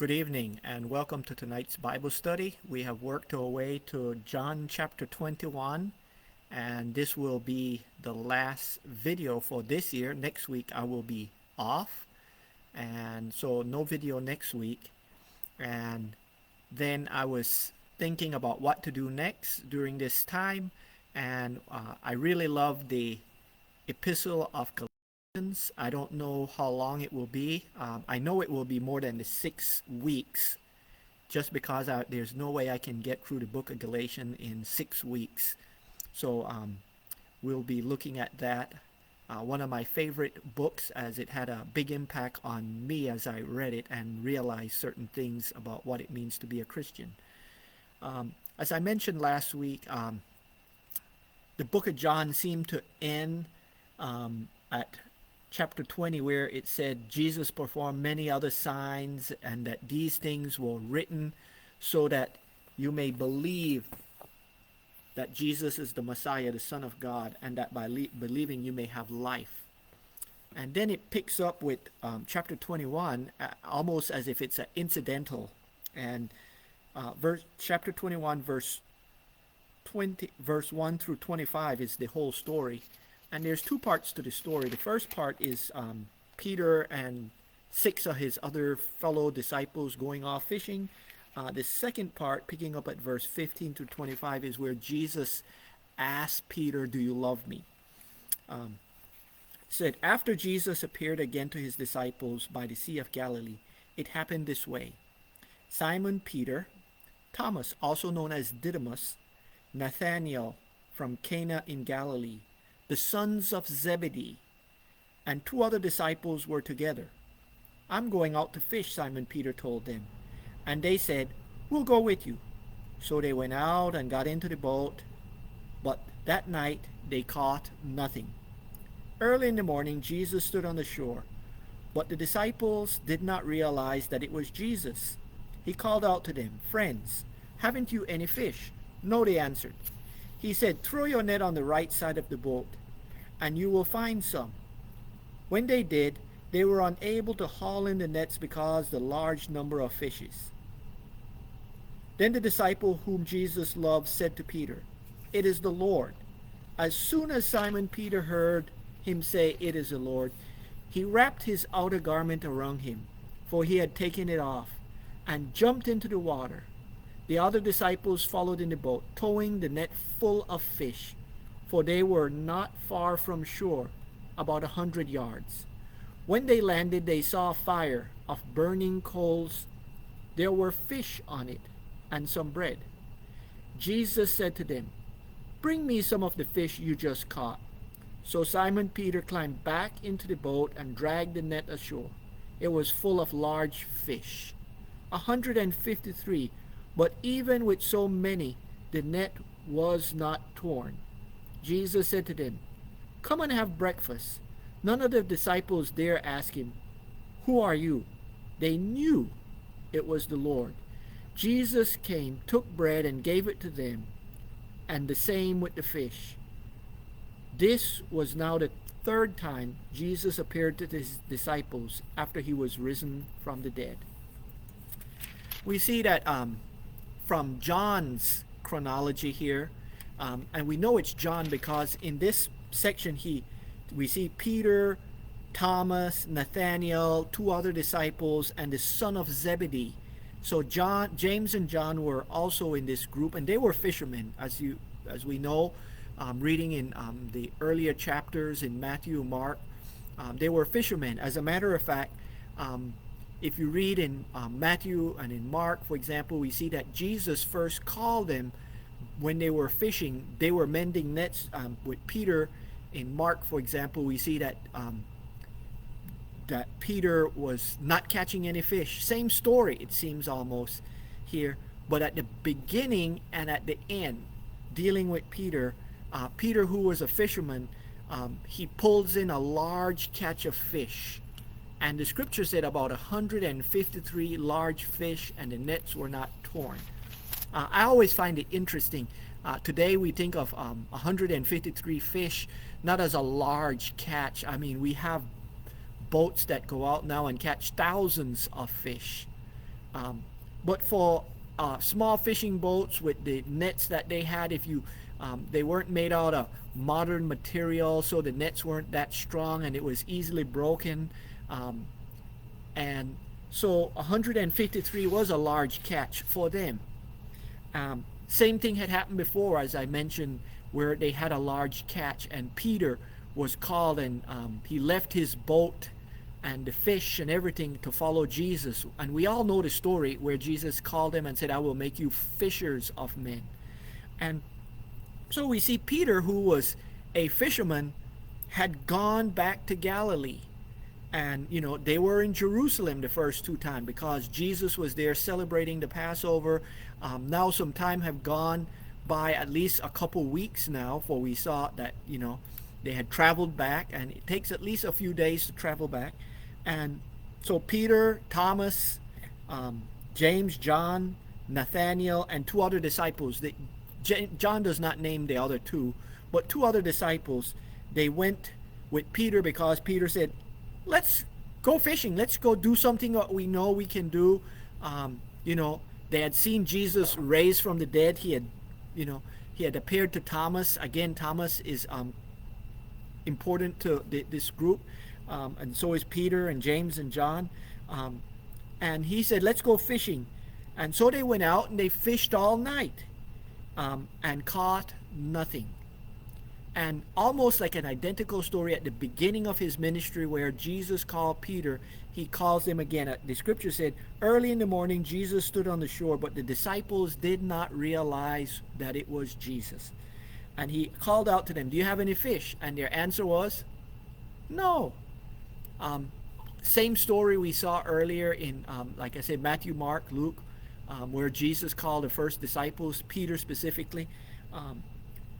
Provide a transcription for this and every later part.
Good evening and welcome to tonight's Bible study. We have worked our way to John chapter 21, and this will be the last video for this year. Next week I will be off, and so no video next week. And then I was thinking about what to do next during this time, and I really love the Epistle of Galatians. I don't know how long it will be. I know it will be more than the 6 weeks, just because there's no way I can get through the book of Galatians in 6 weeks. So we'll be looking at that. One of my favorite books, as it had a big impact on me as I read it and realized certain things about what it means to be a Christian. As I mentioned last week, the book of John seemed to end at chapter 20, where it said Jesus performed many other signs and that these things were written so that you may believe that Jesus is the Messiah, the Son of God, and that by believing you may have life. And then it picks up with chapter 21, almost as if it's an incidental. And chapter 21, verse 1 through 25 is the whole story. And there's two parts to the story. The first part is Peter and 6 of his other fellow disciples going off fishing. The second part, picking up at verse 15 to 25, is where Jesus asked Peter, "Do you love me?" Said, after Jesus appeared again to his disciples by the Sea of Galilee, it happened this way. Simon Peter, Thomas, also known as Didymus, Nathanael from Cana in Galilee, the sons of Zebedee, and 2 other disciples were together. "I'm going out to fish," Simon Peter told them. And they said, "We'll go with you." So they went out and got into the boat, but that night they caught nothing. Early in the morning, Jesus stood on the shore, but the disciples did not realize that it was Jesus. He called out to them, "Friends, haven't you any fish?" "No," they answered. He said, "Throw your net on the right side of the boat, and you will find some." When they did, they were unable to haul in the nets because of the large number of fishes. Then the disciple whom Jesus loved said to Peter, "It is the Lord." As soon as Simon Peter heard him say, "It is the Lord," he wrapped his outer garment around him, for he had taken it off, and jumped into the water. The other disciples followed in the boat, towing the net full of fish, for they were not far from shore, about 100 yards. When they landed, they saw a fire of burning coals. There were fish on it, and some bread. Jesus said to them, "Bring me some of the fish you just caught." So Simon Peter climbed back into the boat and dragged the net ashore. It was full of large fish, 153, but even with so many, the net was not torn. Jesus said to them, "Come and have breakfast." None of the disciples dare ask him, "Who are you?" They knew it was the Lord. Jesus came, took bread, and gave it to them, and the same with the fish. This was now the 3rd time Jesus appeared to his disciples after he was risen from the dead. We see that from John's chronology here, and we know it's John because in this section we see Peter, Thomas, Nathanael, 2 other disciples, and the son of Zebedee. So James and John were also in this group, and they were fishermen, as we know, reading in the earlier chapters in Matthew, Mark. They were fishermen. As a matter of fact, if you read in Matthew and in Mark, for example, we see that Jesus first called them when they were fishing. They were mending nets with Peter. In Mark, for example, we see that Peter was not catching any fish. Same story, it seems almost here, but at the beginning and at the end, dealing with Peter, Peter, who was a fisherman, he pulls in a large catch of fish. And the scripture said about 153 large fish, and the nets were not torn. I always find it interesting. Today we think of 153 fish not as a large catch. I mean, we have boats that go out now and catch thousands of fish. Um, but for small fishing boats with the nets that they had, if you they weren't made out of modern material, so the nets weren't that strong and it was easily broken. Um, and so 153 was a large catch for them. Same thing had happened before, as I mentioned, where they had a large catch, and Peter was called, and he left his boat and the fish and everything to follow Jesus. And we all know the story where Jesus called him and said, "I will make you fishers of men." And so we see Peter, who was a fisherman, had gone back to Galilee. And, they were in Jerusalem the first two times because Jesus was there celebrating the Passover. Now some time have gone by, at least a couple weeks now, for we saw that, they had traveled back, and it takes at least a few days to travel back. And so Peter, Thomas, James, John, Nathaniel, and two other disciples. John does not name the other two, but two other disciples, they went with Peter because Peter said, "Let's go fishing. Let's go do something that we know we can do." They had seen Jesus raised from the dead. He had appeared to Thomas. Again, Thomas is important to this group, and so is Peter and James and John. And he said, "Let's go fishing." And so they went out and they fished all night, and caught nothing. And almost like an identical story at the beginning of his ministry, where Jesus called Peter, he calls him again. The scripture said, "Early in the morning, Jesus stood on the shore, but the disciples did not realize that it was Jesus. And he called out to them, 'Do you have any fish?' And their answer was, 'No.'" Same story we saw earlier in, like I said, Matthew, Mark, Luke, where Jesus called the first disciples, Peter specifically.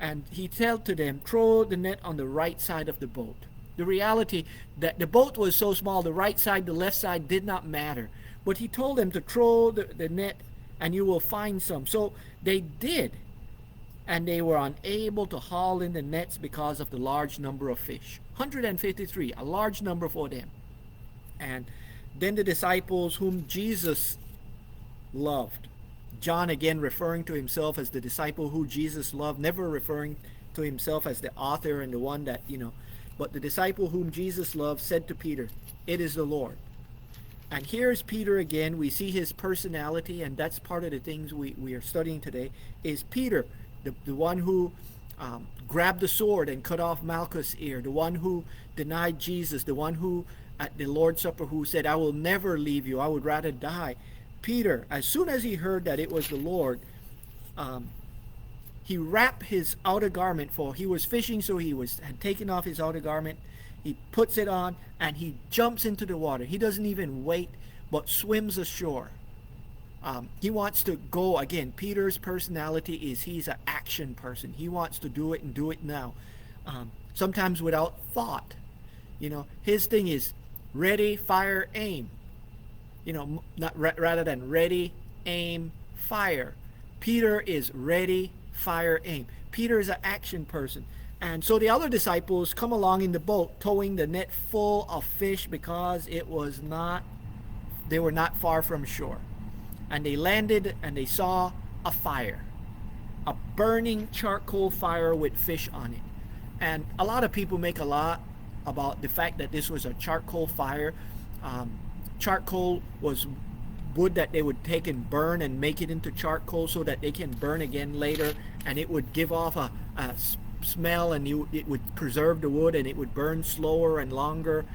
And he told to them, "Throw the net on the right side of the boat." The reality that the boat was so small, the right side, the left side did not matter. But he told them to throw the net and you will find some. So they did. And they were unable to haul in the nets because of the large number of fish. 153, a large number for them. And then the disciples whom Jesus loved, John again referring to himself as the disciple who Jesus loved, never referring to himself as the author and the one that, but the disciple whom Jesus loved said to Peter, "It is the Lord." And here's Peter again. We see his personality, and that's part of the things we are studying today, is Peter, the one who grabbed the sword and cut off Malchus' ear, the one who denied Jesus, the one who at the Lord's Supper who said, "I will never leave you, I would rather die." Peter, as soon as he heard that it was the Lord, he wrapped his outer garment, for he was fishing, so had taken off his outer garment. He puts it on and he jumps into the water. He doesn't even wait, but swims ashore. He wants to go again. Peter's personality is he's an action person. He wants to do it and do it now. Sometimes without thought. His thing is ready, fire, aim. Not rather than ready, aim, fire. Peter is ready, fire, aim. Peter is an action person. And so the other disciples come along in the boat, towing the net full of fish because they were not far from shore. And they landed and they saw a fire, a burning charcoal fire with fish on it. And a lot of people make a lot about the fact that this was a charcoal fire. Charcoal was wood that they would take and burn and make it into charcoal so that they can burn again later, and it would give off a smell, and it would preserve the wood, and it would burn slower and longer,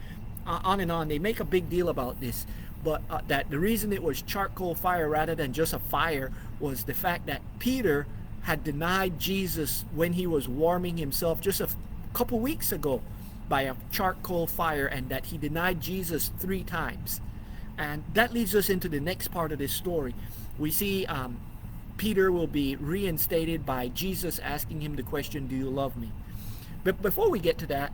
on and on. They make a big deal about this, but that the reason it was charcoal fire rather than just a fire was the fact that Peter had denied Jesus when he was warming himself just a couple weeks ago by a charcoal fire, and that he denied Jesus 3 times. And that leads us into the next part of this story. We see Peter will be reinstated by Jesus asking him the question, "Do you love me?" But before we get to that,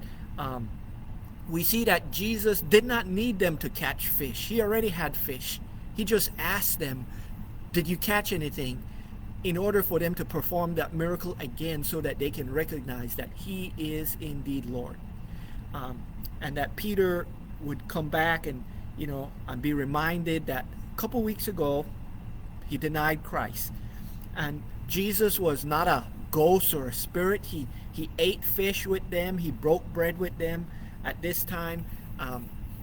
we see that Jesus did not need them to catch fish. He already had fish. He just asked them, "Did you catch anything?" in order for them to perform that miracle again so that they can recognize that he is indeed Lord. And that Peter would come back and be reminded that a couple weeks ago, he denied Christ. And Jesus was not a ghost or a spirit. He ate fish with them. He broke bread with them at this time.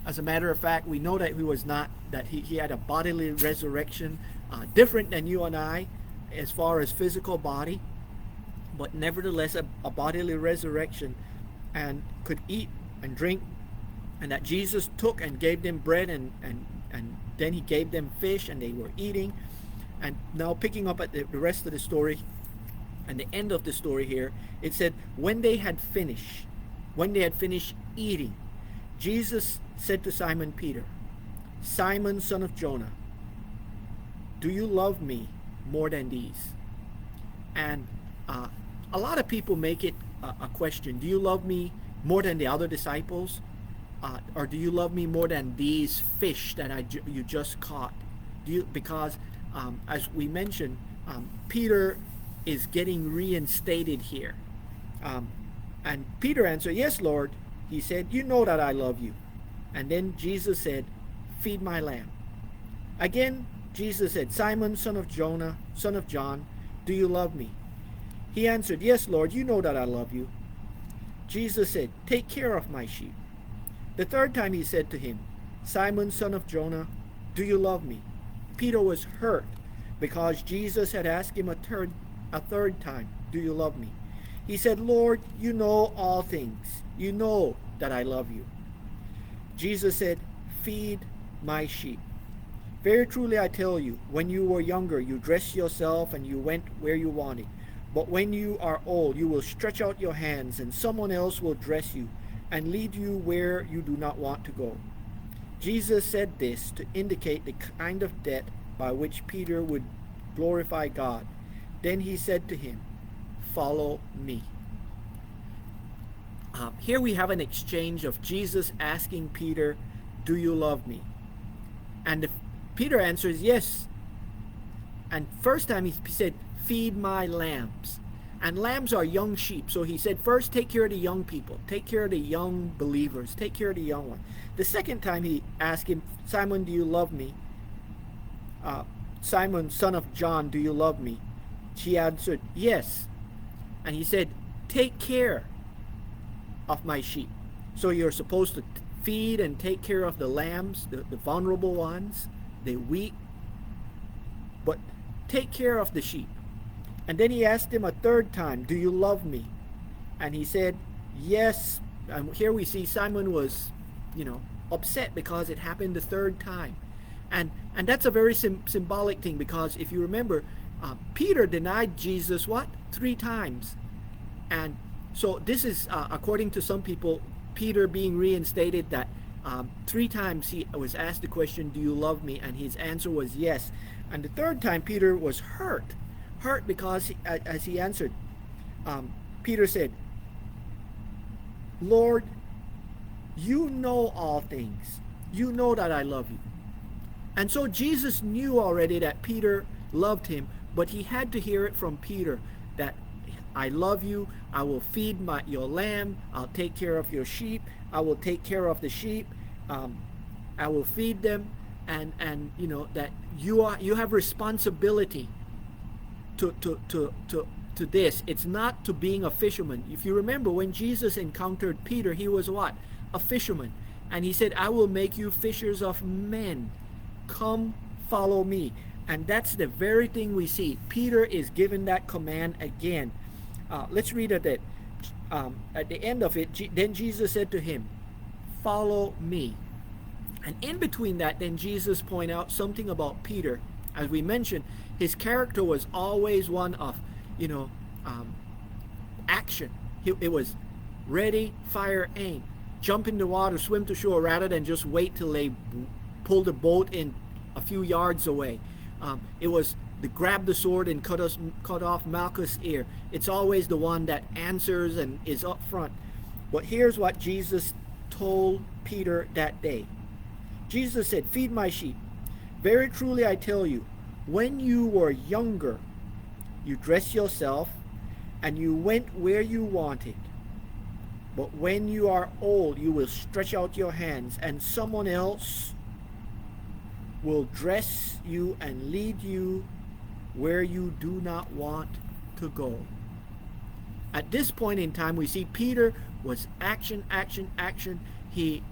As a matter of fact, we know that he was not, that he had a bodily resurrection, different than you and I as far as physical body, but nevertheless a bodily resurrection, and could eat and drink, and that Jesus took and gave them bread, and then he gave them fish, and they were eating. And now picking up at the rest of the story and the end of the story here, it said, when they had finished eating, Jesus said to Simon Peter, Simon, son of Jonah, do you love me more than these? And a lot of people make it a question, do you love me more than the other disciples? Or do you love me more than these fish that you just caught? Because as we mentioned, Peter is getting reinstated here. And Peter answered, yes, Lord. He said, you know that I love you. And then Jesus said, feed my lamb. Again, Jesus said, Simon, son of Jonah, son of John, do you love me? He answered, yes, Lord, you know that I love you. Jesus said, take care of my sheep. The third time he said to him, Simon, son of Jonah, do you love me? Peter was hurt because Jesus had asked him a third time, do you love me? He said, Lord, you know all things. You know that I love you. Jesus said, feed my sheep. Very truly I tell you, when you were younger, you dressed yourself and you went where you wanted. But when you are old, you will stretch out your hands, and someone else will dress you and lead you where you do not want to go. Jesus said this to indicate the kind of death by which Peter would glorify God. Then he said to him, follow me. Here we have an exchange of Jesus asking Peter, do you love me? And Peter answers, yes. And first time he said, feed my lambs. And lambs are young sheep. So he said, first take care of the young people. Take care of the young believers. Take care of the young ones. The second time he asked him, Simon, do you love me? Simon, son of John, do you love me? She answered, yes. And he said, take care of my sheep. So you're supposed to feed and take care of the lambs, the vulnerable ones, the weak. But take care of the sheep. And then he asked him a third time, do you love me? And he said, yes. And here we see Simon was, upset because it happened the third time. And that's a very symbolic thing, because if you remember, Peter denied Jesus, what? 3 times. And so this is, according to some people, Peter being reinstated that 3 times he was asked the question, do you love me? And his answer was yes. And the third time Peter was hurt because as he answered, Peter said, Lord, you know all things. You know that I love you. And so Jesus knew already that Peter loved him, but he had to hear it from Peter that I love you. I will feed your lamb. I'll take care of your sheep. I will take care of the sheep. I will feed them. And that you have responsibility to this. It's not to being a fisherman. If you remember, when Jesus encountered Peter, he was what? A fisherman. And he said, I will make you fishers of men. Come, follow me. And that's the very thing we see. Peter is given that command again. Let's read at the end of it. Then Jesus said to him, follow me. And in between that, then Jesus pointed out something about Peter. As we mentioned, his character was always one of, action. It was ready, fire, aim. Jump in the water, swim to shore, rather than just wait till they pull the boat in a few yards away. It was to grab the sword and cut off Malchus' ear. It's always the one that answers and is up front. But here's what Jesus told Peter that day. Jesus said, feed my sheep. Very truly I tell you, when you were younger, you dressed yourself and you went where you wanted. But when you are old, you will stretch out your hands, and someone else will dress you and lead you where you do not want to go. At this point in time, we see Peter was action, action, action. He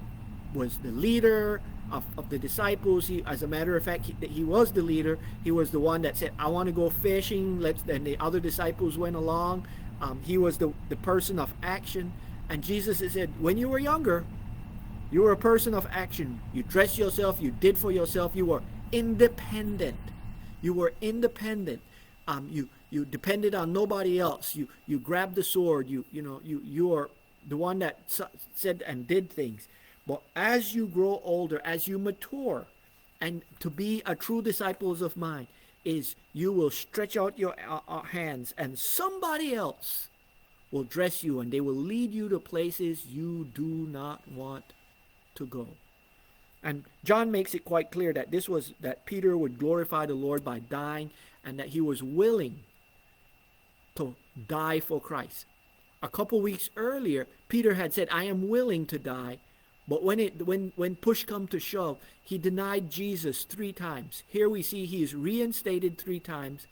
was the leader of the disciples. As a matter of fact, he was the leader. He was the one that said, I want to go fishing. And the other disciples went along. He was the person of action. And Jesus said, when you were younger, you were a person of action. You dressed yourself. You did for yourself. You were independent. You were independent. You depended on nobody else. You grabbed the sword. You are the one that said and did things. But as you grow older, as you mature, and to be a true disciples of mine is you will stretch out your hands, and somebody else will dress you, and they will lead you to places you do not want to go. And John makes it quite clear that that Peter would glorify the Lord by dying, and that he was willing to die for Christ. A couple weeks earlier, Peter had said, I am willing to die. But when push come to shove, he denied Jesus 3 times. Here we see he is reinstated 3 times.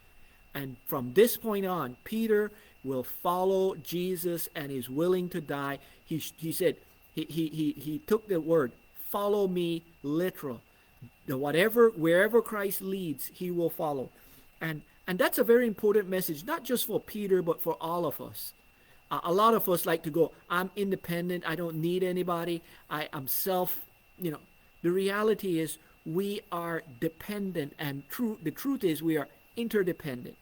And from this point on, Peter will follow Jesus and is willing to die. He said, he took the word, follow me, literal. Wherever Christ leads, he will follow. And that's a very important message, not just for Peter, but for all of us. A lot of us like to go, I'm independent, I don't need anybody, I'm self, The reality is we are dependent, and the truth is we are interdependent.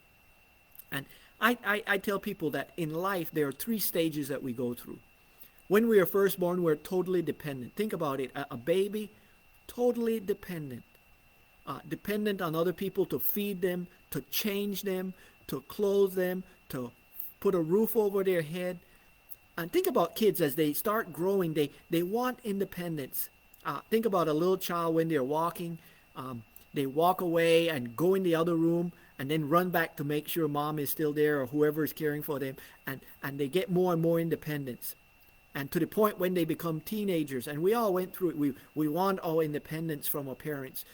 And I tell people that in life there are 3 stages that we go through. When we are first born, we're totally dependent. Think about it, a baby, totally dependent. Dependent on other people to feed them, to change them, to clothe them, to put a roof over their head. And think about kids as they start growing, they want independence. Think about a little child when they're walking. They walk away and go in the other room and then run back to make sure mom is still there or whoever is caring for them. And they get more and more independence. And to the point when they become teenagers, and we all went through it, we want our independence from our parents.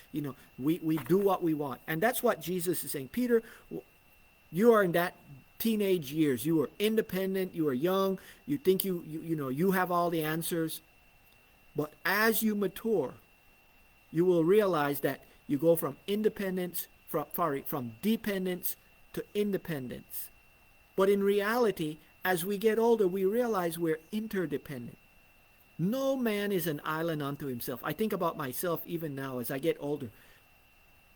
We do what we want. And that's what Jesus is saying. Peter, you are in that teenage years. You are independent, you are young, you think you have all the answers. But as you mature, you will realize that you go from from dependence to independence. But in reality, as we get older, we realize we're interdependent. No man is an island unto himself. I think about myself even now as I get older.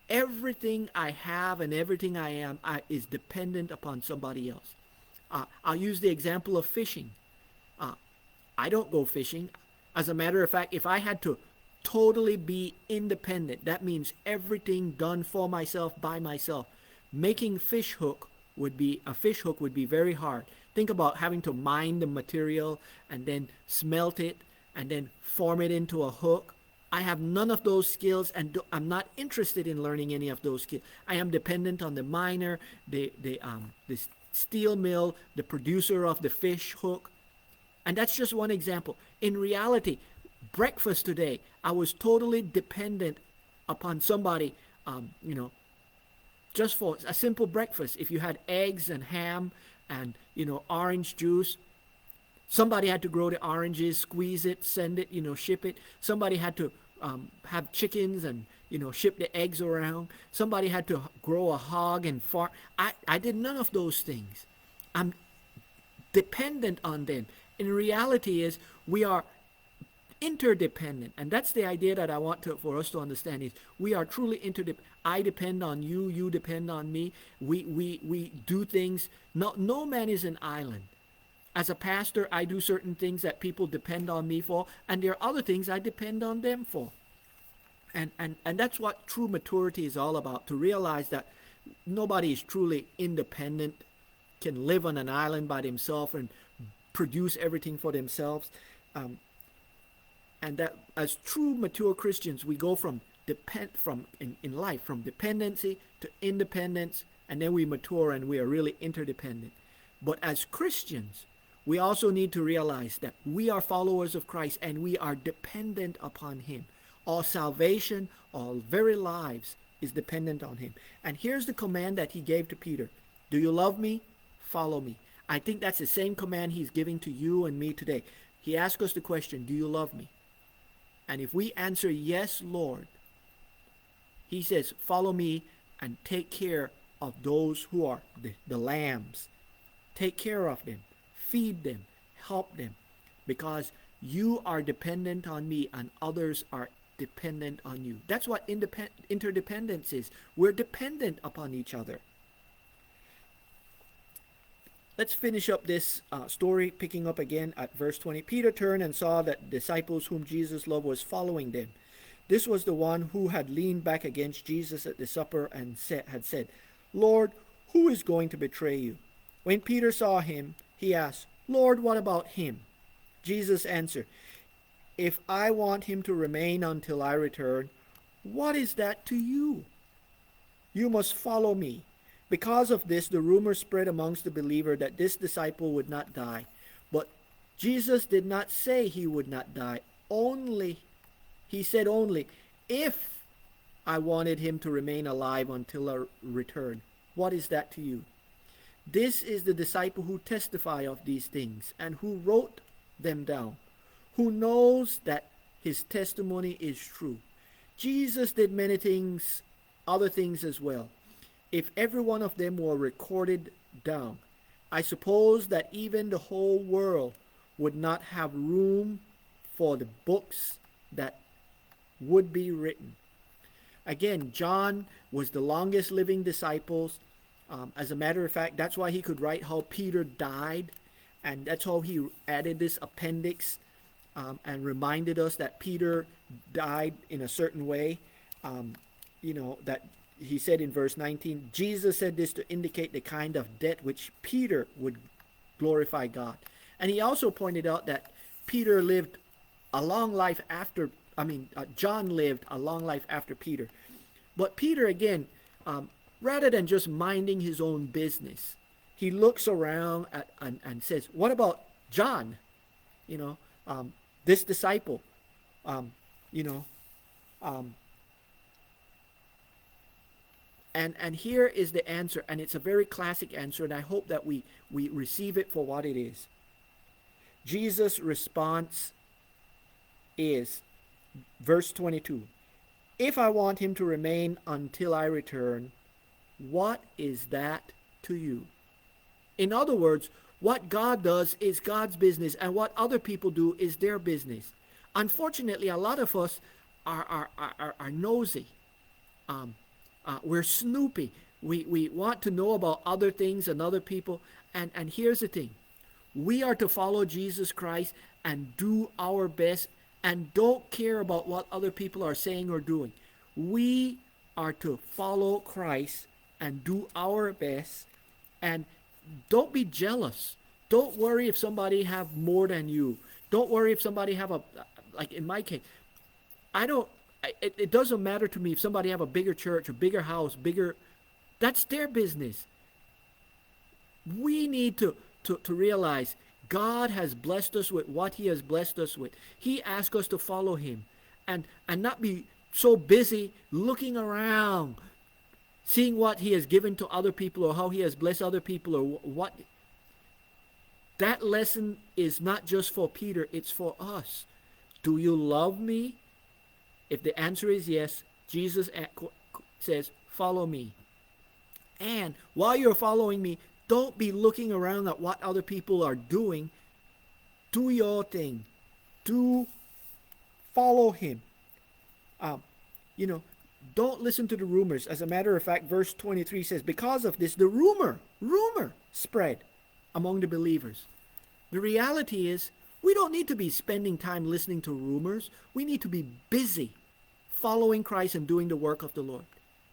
Everything I have and everything I am is dependent upon somebody else. I'll use the example of fishing. I don't go fishing. As a matter of fact, if I had to totally be independent, that means everything done for myself, by myself. Making a fish hook would be very hard. Think about having to mine the material and then smelt it and then form it into a hook. I have none of those skills, and I'm not interested in learning any of those skills. I am dependent on the miner, the steel mill, the producer of the fish hook. And that's just one example. In reality, breakfast today, I was totally dependent upon somebody, just for a simple breakfast. If you had eggs and ham and, orange juice, somebody had to grow the oranges, squeeze it, send it, ship it. Somebody had to have chickens and, ship the eggs around. Somebody had to grow a hog and farm. I did none of those things. I'm dependent on them. In reality is we are interdependent. And that's the idea that I want for us to understand is we are truly interdependent. I depend on you, you depend on me. We do things. No man is an island. As a pastor, I do certain things that people depend on me for, and there are other things I depend on them for. And that's what true maturity is all about, to realize that nobody is truly independent, can live on an island by themselves and produce everything for themselves. And that as true mature Christians, we go from in life from dependency to independence, and then we mature and we are really interdependent. But as Christians, we also need to realize that we are followers of Christ and we are dependent upon Him. Our salvation, our very lives is dependent on him. And here's the command that he gave to Peter. Do you love me? Follow me. I think that's the same command he's giving to you and me today. He asked us the question, do you love me? And if we answer yes, Lord, he says, follow me and take care of those who are the lambs. Take care of them. Feed them. Help them. Because you are dependent on me and others are dependent on you. That's what interdependence is. We're dependent upon each other. Let's finish up this story, picking up again at verse 20. Peter turned and saw that disciples whom Jesus loved was following them. This was the one who had leaned back against Jesus at the supper and had said, Lord, who is going to betray you? When Peter saw him, he asked, Lord, what about him? Jesus answered, if I want him to remain until I return, what is that to you? You must follow me. Because of this, the rumor spread amongst the believer that this disciple would not die. But Jesus did not say he would not die. He said only, if I wanted him to remain alive until I return, what is that to you? This is the disciple who testified of these things and who wrote them down, who knows that his testimony is true. Jesus did many things, other things as well. If every one of them were recorded down, I suppose that even the whole world would not have room for the books that would be written. Again, John was the longest living disciple. As a matter of fact, that's why he could write how Peter died, and that's how he added this appendix and reminded us that Peter died in a certain way. That he said in verse 19, Jesus said this to indicate the kind of death which Peter would glorify God. And he also pointed out that Peter lived a long life after, John lived a long life after Peter. But Peter, again, rather than just minding his own business, he looks around and says, what about John? This disciple, And here is the answer, and it's a very classic answer, and I hope that we receive it for what it is. Jesus' response is, verse 22, if I want him to remain until I return, what is that to you? In other words, what God does is God's business, and what other people do is their business. Unfortunately, a lot of us are nosy. We're snoopy. We want to know about other things and other people. And here's the thing. We are to follow Jesus Christ and do our best and don't care about what other people are saying or doing. We are to follow Christ and do our best. And don't be jealous. Don't worry if somebody have more than you. Don't worry if somebody have like in my case, it doesn't matter to me if somebody have a bigger church, a bigger house, that's their business. We need to realize God has blessed us with what he has blessed us with. He asked us to follow him and not be so busy looking around, seeing what he has given to other people or how he has blessed other people or what. That lesson is not just for Peter, it's for us. Do you love me? If the answer is yes, Jesus says, follow me. And while you're following me, don't be looking around at what other people are doing. Do your thing. Do follow him. Don't listen to the rumors. As a matter of fact, verse 23 says, because of this, the rumor spread among the believers. The reality is, we don't need to be spending time listening to rumors. We need to be busy following Christ and doing the work of the Lord.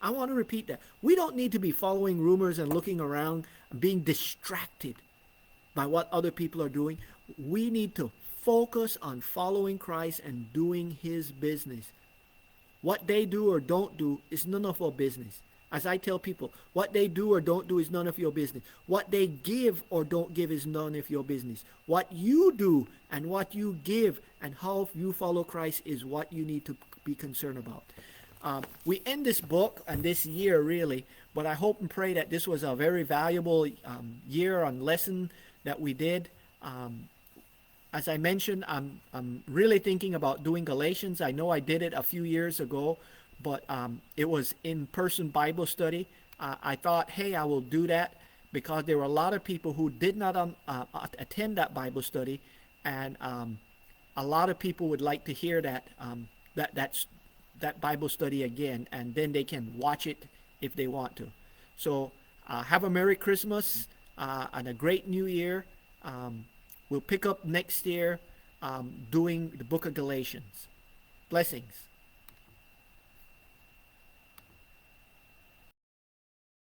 I want to repeat that. We don't need to be following rumors and looking around and being distracted by what other people are doing. We need to focus on following Christ and doing his business. What they do or don't do is none of our business. As I tell people, what they do or don't do is none of your business. What they give or don't give is none of your business. What you do and what you give and how you follow Christ is what you need to be concerned about. We end this book and this year really, but I hope and pray that this was a very valuable year on lesson that we did. As I mentioned, I'm really thinking about doing Galatians. I know I did it a few years ago, but it was in-person Bible study. I thought, hey, I will do that because there were a lot of people who did not attend that Bible study, and a lot of people would like to hear that Bible study again, and then they can watch it if they want to. So have a Merry Christmas and a great New Year. We'll pick up next year doing the book of Galatians. Blessings.